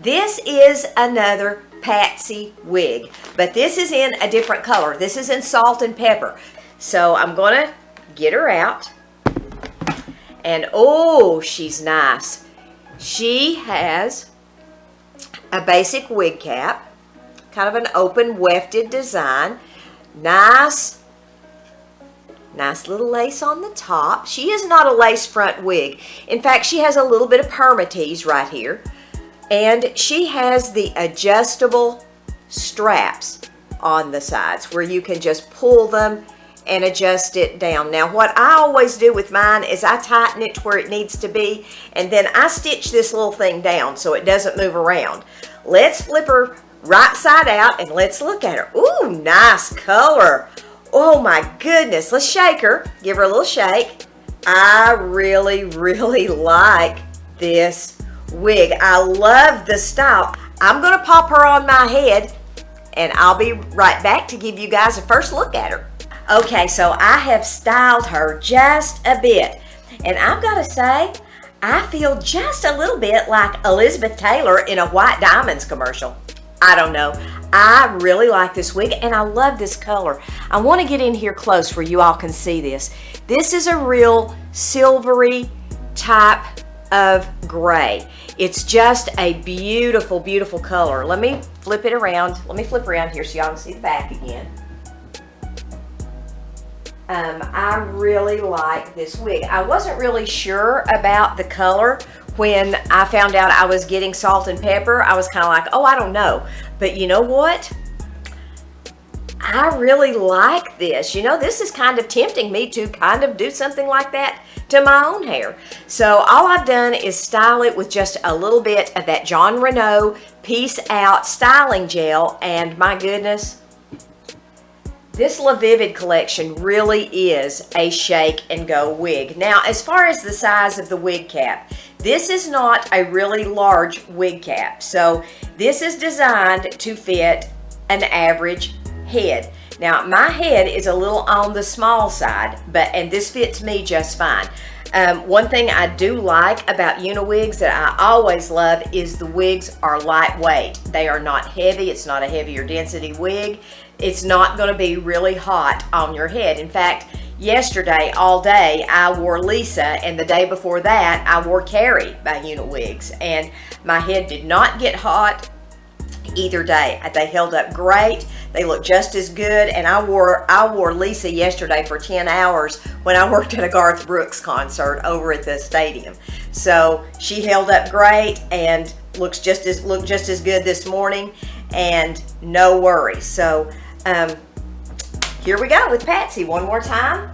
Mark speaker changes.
Speaker 1: This is another Patsy wig, but this is in a different color. This is in salt and pepper. So I'm gonna get her out. And oh, she's nice. She has a basic wig cap, kind of an open wefted design. Nice little lace on the top. She is not a lace front wig. In fact, she has a little bit of permatease right here. And she has the adjustable straps on the sides where you can just pull them and adjust it down. Now, what I always do with mine is I tighten it to where it needs to be, and then I stitch this little thing down so it doesn't move around. Let's flip her right side out and let's look at her. Ooh, nice color. Oh my goodness. Let's shake her. Give her a little shake. I really like this wig. I love the style. I'm going to pop her on my head and I'll be right back to give you guys a first look at her. Okay, so I have styled her just a bit, and I've got to say, I feel just a little bit like Elizabeth Taylor in a White Diamonds commercial. I don't know. I really like this wig, and I love this color. I want to get in here close where you all can see this. This is a real silvery type of gray. It's just a beautiful, beautiful color. Let me flip it around. Let me flip around here so y'all can see the back again. I really like this wig. I wasn't really sure about the color when I found out I was getting salt and pepper. I was kind of like, oh, I don't know. But you know what? I really like this. You know, this is kind of tempting me to kind of do something like that to my own hair. So all I've done is style it with just a little bit of that John Renault Peace Out styling gel, and my goodness, this Lavvid collection really is a shake and go wig. Now, as far as the size of the wig cap, this is not a really large wig cap. So this is designed to fit an average head. Now, my head is a little on the small side, and this fits me just fine. One thing I do like about UniWigs that I always love is the wigs are lightweight. They are not heavy. It's not a heavier density wig. It's not going to be really hot on your head. In fact, yesterday all day I wore Lisa, and the day before that I wore Carrie by UniWigs, and my head did not get hot either day. They held up great. They look just as good, and I wore Lisa yesterday for 10 hours when I worked at a Garth Brooks concert over at the stadium. So she held up great and looked just as good this morning, and no worries. So here we go with Patsy one more time.